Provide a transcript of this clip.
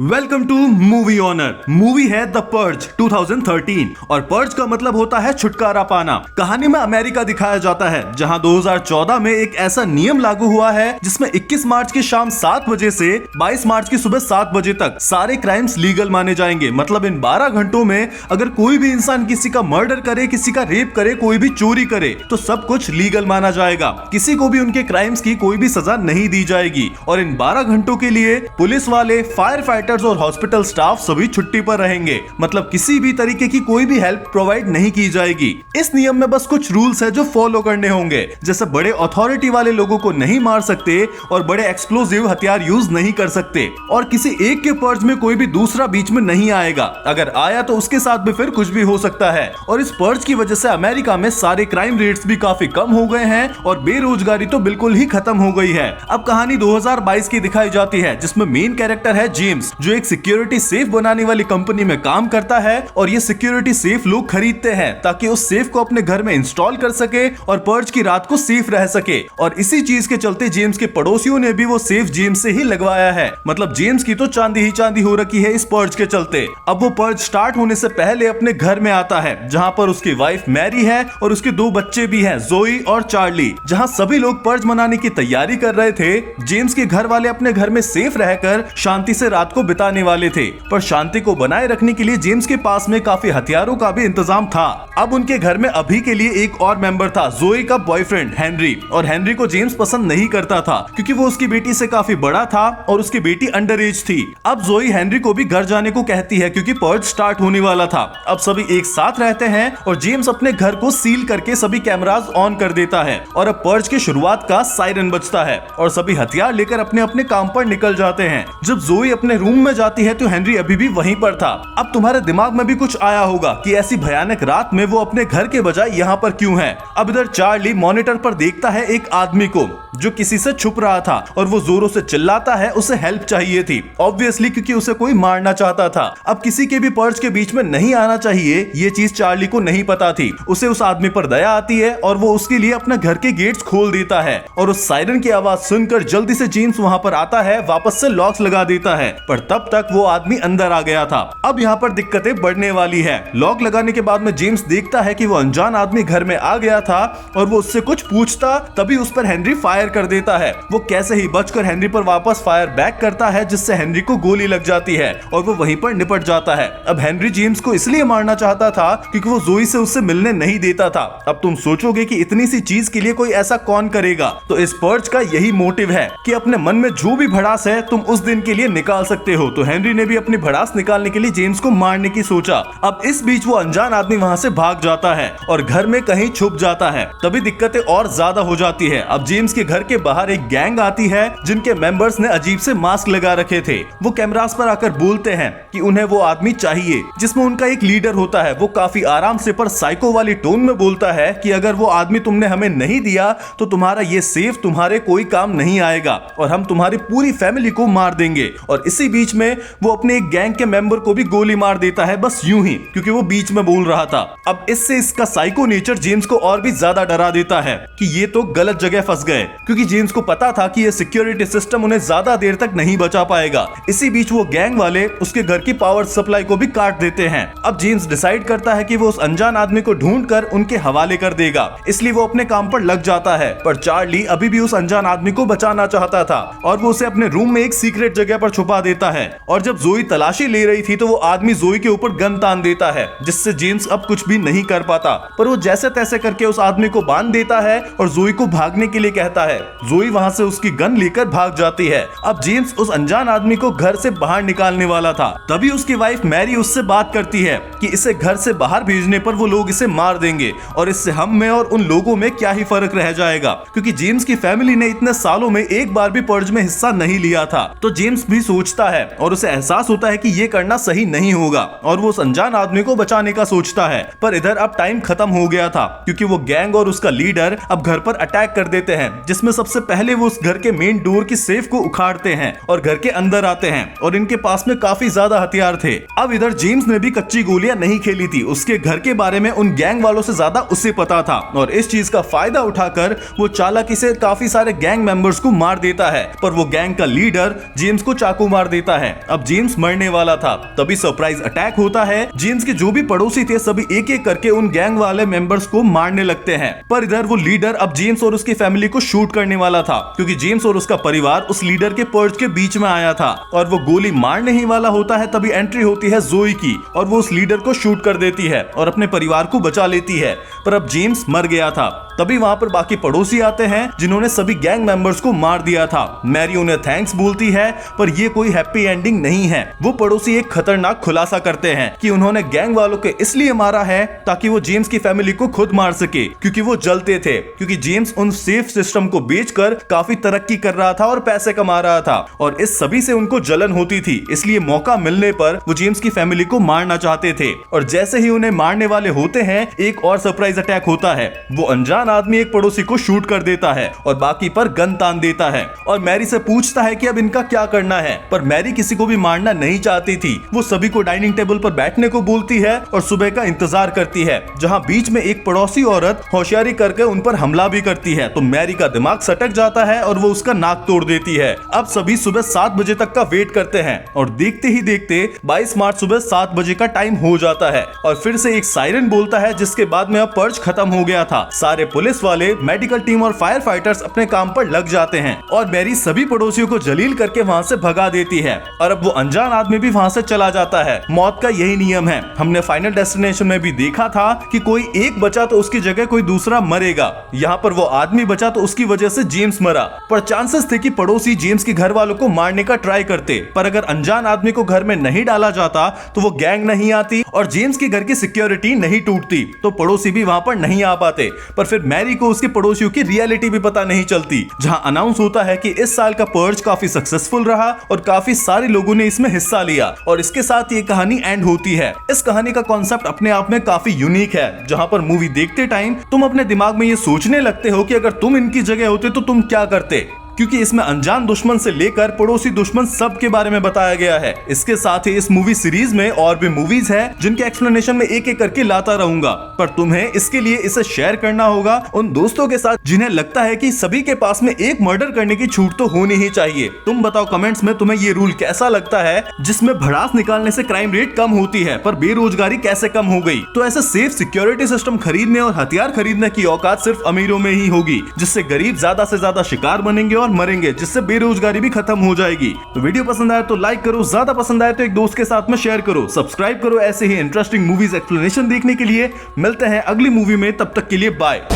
Welcome to movie honour. Movie है the purge 2013 और purge का मतलब होता है छुटकारा पाना। कहानी में अमेरिका दिखाया जाता है जहां 2014 में एक ऐसा नियम लागू हुआ है जिसमें 21 मार्च की शाम 7 बजे से 22 मार्च की सुबह 7 बजे तक सारे क्राइम्स लीगल माने जाएंगे। मतलब इन 12 घंटों में अगर कोई भी इंसान किसी का मर्डर करे, किसी का रेप करे, कोई भी चोरी करे तो सब कुछ लीगल माना जाएगा। किसी को भी उनके क्राइम्स की कोई भी सजा नहीं दी जाएगी। और इन 12 घंटों के लिए पुलिस वाले, फायर फाइटर्स और हॉस्पिटल स्टाफ सभी छुट्टी पर रहेंगे। मतलब किसी भी तरीके की कोई भी हेल्प प्रोवाइड नहीं की जाएगी। इस नियम में बस कुछ रूल्स है जो फॉलो करने होंगे, जैसे बड़े अथॉरिटी वाले लोगों को नहीं मार सकते और बड़े एक्सप्लोजिव हथियार यूज नहीं कर सकते और किसी एक के पर्ज में कोई भी दूसरा बीच में नहीं आएगा। अगर आया तो उसके साथ भी फिर कुछ भी हो सकता है। और इस पर्ज की वजह से अमेरिका में सारे क्राइम रेट्स भी काफी कम हो गए हैं और बेरोजगारी तो बिल्कुल ही खत्म हो गई है। अब कहानी 2022 की दिखाई जाती है जिसमें मेन कैरेक्टर है जेम्स, जो एक सिक्योरिटी सेफ बनाने वाली कंपनी में काम करता है और ये सिक्योरिटी सेफ लोग खरीदते हैं ताकि उस सेफ को अपने घर में इंस्टॉल कर सके और पर्ज की रात को सेफ रह सके। और इसी चीज के चलते जेम्स के पड़ोसियों ने भी वो सेफ जेम्स से ही लगवाया है। मतलब जेम्स की तो चांदी ही चांदी हो रखी है इस पर्ज के चलते। अब वो पर्ज स्टार्ट होने से पहले अपने घर में आता है जहां पर उसकी वाइफ मैरी है और उसके 2 बच्चे भी हैं, जोई और चार्ली। जहां सभी लोग पर्ज मनाने की तैयारी कर रहे थे, जेम्स के घर वाले अपने घर में सेफ रहकर शांति से रात को बिताने वाले थे। पर शांति को बनाए रखने के लिए जेम्स के पास में काफी हथियारों का भी इंतजाम था। अब उनके घर में अभी के लिए एक और मेंबर था, जोई का बॉयफ्रेंड हेनरी। और हेनरी को जेम्स पसंद नहीं करता था क्योंकि वो उसकी बेटी से काफी बड़ा था और उसकी बेटी अंडर एज थी। अब जोई हेनरी को भी घर जाने को कहती है क्योंकि पर्ज स्टार्ट होने वाला था। अब सभी एक साथ रहते हैं और जेम्स अपने घर को सील करके सभी कैमरास ऑन कर देता है और अब पर्ज की शुरुआत का सायरन बजता है और सभी हथियार लेकर अपने अपने काम पर निकल जाते हैं। जब जोई अपने रूम में जाती है तो हेनरी अभी भी वहीं पर था। अब तुम्हारे दिमाग में भी कुछ आया होगा कि ऐसी भयानक रात में वो अपने घर के बजाय यहाँ पर क्यों है। अब इधर चार्ली मॉनिटर पर देखता है एक आदमी को जो किसी से छुप रहा था और वो जोरों से चिल्लाता है, उसे हेल्प चाहिए थी ऑब्वियसली क्योंकि उसे कोई मारना चाहता था। अब किसी के भी पर्ज के बीच में नहीं आना चाहिए, ये चीज चार्ली को नहीं पता थी। उसे उस आदमी पर दया आती है और वो उसके लिए अपना घर के गेट्स खोल देता है और उस सायरन की आवाज सुनकर जल्दी से जेम्स वहां पर आता है, वापस से लॉक्स लगा देता है। पर तब तक वो आदमी अंदर आ गया था। अब यहाँ पर दिक्कतें बढ़ने वाली है। लॉक लगाने के बाद में जेम्स देखता है कि वो अनजान आदमी घर में आ गया था और वो उससे कुछ पूछता, तभी उस पर हेनरी फायर कर देता है। वो कैसे ही बचकर हेनरी पर वापस फायर बैक करता है जिससे हेनरी को गोली लग जाती है और वो वहीं पर निपट जाता है। अब हेनरी जेम्स को इसलिए मारना चाहता था क्योंकि वो जोई से उससे मिलने नहीं देता था। अब तुम सोचोगे कि इतनी सी चीज के लिए कोई ऐसा कौन करेगा, तो इस पर्ज का यही मोटिव है कि अपने मन में जो भी भड़ास है तुम उस दिन के लिए निकाल सकते हो। तो हेनरी ने भी अपनी भड़ास निकालने के लिए जेम्स को मारने की सोचा। अब इस बीच वो अनजान आदमी वहां से भाग जाता है और घर में कहीं छुप जाता है। तभी दिक्कतें और ज्यादा हो जाती है। अब जेम्स के घर के बाहर एक गैंग आती है जिनके मेंबर्स ने अजीब से मास्क लगा रखे थे। वो कैमरास पर आकर बोलते हैं कि उन्हें वो आदमी चाहिए जिसमें उनका एक लीडर होता है। वो काफी आराम से पर साइको वाली टोन में बोलता है कि अगर वो आदमी तुमने हमें नहीं दिया तो तुम्हारा ये सेफ तुम्हारे कोई काम नहीं आएगा और हम तुम्हारी पूरी फैमिली को मार देंगे। और इसी बीच में वो अपने एक गैंग के मेंबर को भी गोली मार देता है, बस यूं ही क्योंकि वो बीच में बोल रहा था। अब इससे इसका साइको नेचर जेम्स को और भी ज्यादा डरा देता है कि ये तो गलत जगह फंस गए, क्योंकि जेम्स को पता था कि ये सिक्योरिटी सिस्टम उन्हें ज्यादा देर तक नहीं बचा पाएगा। इसी बीच वो गैंग वाले उसके घर की पावर सप्लाई को भी काट देते हैं। अब जेम्स डिसाइड करता है कि वो उस अनजान आदमी को ढूंढकर उनके हवाले कर देगा, इसलिए वो अपने काम पर लग जाता है। पर चार्ली अभी भी उस अनजान आदमी को बचाना चाहता था और वो उसे अपने रूम में एक सीक्रेट जगह पर छुपा देता है। और जब जोई तलाशी ले रही थी तो वो आदमी जोई के ऊपर गन तान देता है जिससे जेम्स अब कुछ भी नहीं कर पाता। पर वो जैसे तैसे करके उस आदमी को बांध देता है और जोई को भागने के लिए कहता है। जोई वहां से उसकी गन लेकर भाग जाती है। अब जेम्स उस अनजान आदमी को घर से बाहर निकालने वाला था, तभी उसकी वाइफ मैरी उससे बात करती है कि इसे घर से बाहर भेजने पर वो लोग इसे मार देंगे और इससे हम में और उन लोगों में क्या ही फर्क रह जाएगा, क्योंकि जेम्स की फैमिली ने इतने सालों में एक बार भी पर्ज में हिस्सा नहीं लिया था। तो जेम्स भी सोचता है और उसे एहसास होता है कि ये करना सही नहीं होगा और वो उस अनजान आदमी को बचाने का सोचता है। पर इधर अब टाइम खत्म हो गया था क्योंकि वो गैंग और उसका लीडर अब घर पर अटैक कर देते हैं, जिसमें सबसे पहले वो उस घर के मेन डोर की सेफ को उखाड़ते हैं और घर के अंदर आते हैं और इनके पास में काफी ज्यादा हथियार थे। अब इधर जेम्स ने भी कच्ची गोलियां नहीं खेली थी, उसके घर के बारे में उन गैंग वालों से ज्यादा उसे पता था और इस चीज का फायदा उठाकर वो चालाकी से काफी सारे गैंग मेंबर्स को मार देता है। पर वो गैंग का लीडर जेम्स को चाकू मार देता जाता है। अब जेम्स मरने वाला था, तभी सरप्राइज अटैक होता है। जेम्स के जो भी पड़ोसी थे सभी एक एक करके उन गैंग वाले मेंबर्स को मारने लगते हैं। पर इधर वो लीडर अब जेम्स और उसकी फैमिली को शूट करने वाला था, क्योंकि जेम्स और उसका परिवार उस लीडर के पर्च के बीच में आया था और वो गोली मारने ही वाला होता है। तभी एंट्री होती है जोई की और वो उस लीडर को शूट कर देती है और अपने परिवार को बचा लेती है। पर अब जेम्स मर गया था। तभी वहां पर बाकी पड़ोसी आते हैं जिन्होंने सभी गैंग मेंबर्स को मार दिया था। मैरी उन्हें थैंक्स बोलती है, पर ये कोई हैप्पी एंडिंग नहीं है। वो पड़ोसी एक खतरनाक खुलासा करते हैं कि उन्होंने गैंग वालों को इसलिए मारा है ताकि वो जेम्स की फैमिली को खुद मार सके, क्योंकि वो जलते थे, क्योंकि जेम्स उन सेफ सिस्टम को बेचकर काफी तरक्की कर रहा था और पैसे कमा रहा था और इस सभी से उनको जलन होती थी। इसलिए मौका मिलने पर वो जेम्स की फैमिली को मारना चाहते थे। और जैसे ही उन्हें मारने वाले होते हैं, एक और सरप्राइज अटैक होता है। वो अनजान आदमी एक पड़ोसी को शूट कर देता है और बाकी पर गन तान देता है और मैरी से पूछता है कि अब इनका क्या करना है। पर मैरी किसी को भी मारना नहीं चाहती थी। वो सभी को डाइनिंग टेबल पर बैठने को बोलती है और सुबह का इंतजार करती है, जहां बीच में एक पड़ोसी औरत होशियारी करके उन पर हमला भी करती है। तो मैरी का दिमाग सटक जाता है और वो उसका नाक तोड़ देती है। अब सभी सुबह 7 बजे तक का वेट करते हैं और देखते ही देखते 22 मार्च सुबह 7 बजे का टाइम हो जाता है और फिर से एक सायरन बोलता है, जिसके बाद में अब पर्च खत्म हो गया था। सारे पुलिस वाले, मेडिकल टीम और फायर फाइटर्स अपने काम पर लग जाते हैं और मैरी सभी पड़ोसियों को जलील करके वहां से भगा देती है और अब वो अनजान आदमी भी वहां से चला जाता है। मौत का यही नियम है। हमने फाइनल डेस्टिनेशन में भी देखा था कि कोई एक बचा तो उसकी जगह कोई दूसरा मरेगा। यहाँ पर वो आदमी बचा तो उसकी वजह से जेम्स मरा। पर चांसेस थे कि पड़ोसी जेम्स के घर वालों को मारने का ट्राई करते, पर अगर अनजान आदमी को घर में नहीं डाला जाता तो वो गैंग नहीं आती और जेम्स के घर की सिक्योरिटी नहीं टूटती, तो पड़ोसी भी वहां पर नहीं आ पाते। पर फिर मैरी को उसके पड़ोसियों की रियलिटी भी पता नहीं चलती, जहां अनाउंस होता है कि इस साल का पर्च काफी सक्सेसफुल रहा और काफी सारे लोगों ने इसमें हिस्सा लिया और इसके साथ ये कहानी एंड होती है। इस कहानी का कॉन्सेप्ट अपने आप में काफी यूनिक है, जहां पर मूवी देखते टाइम तुम अपने दिमाग में ये सोचने लगते हो कि अगर तुम इनकी जगह होते तो तुम क्या करते, क्योंकि इसमें अनजान दुश्मन से लेकर पड़ोसी दुश्मन सब के बारे में बताया गया है। इसके साथ ही इस मूवी सीरीज में और भी मूवीज हैं जिनके एक्सप्लेनेशन में एक एक करके लाता रहूंगा, पर तुम्हें इसके लिए इसे शेयर करना होगा उन दोस्तों के साथ जिन्हें लगता है कि सभी के पास में एक मर्डर करने की छूट तो होनी ही चाहिए। तुम बताओ कमेंट्स में तुम्हें ये रूल कैसा लगता है, जिसमें भड़ास निकालने से क्राइम रेट कम होती है पर बेरोजगारी कैसे कम हो गई। तो ऐसे सेफ सिक्योरिटी सिस्टम खरीदने और हथियार खरीदने की औकात सिर्फ अमीरों में ही होगी, जिससे गरीब ज्यादा से ज्यादा शिकार बनेंगे और मरेंगे, जिससे बेरोजगारी भी खत्म हो जाएगी। तो वीडियो पसंद आया तो लाइक करो, ज्यादा पसंद आया तो एक दोस्त के साथ में शेयर करो, सब्सक्राइब करो ऐसे ही इंटरेस्टिंग मूवीज एक्सप्लेनेशन देखने के लिए। मिलते हैं अगली मूवी में, तब तक के लिए बाय।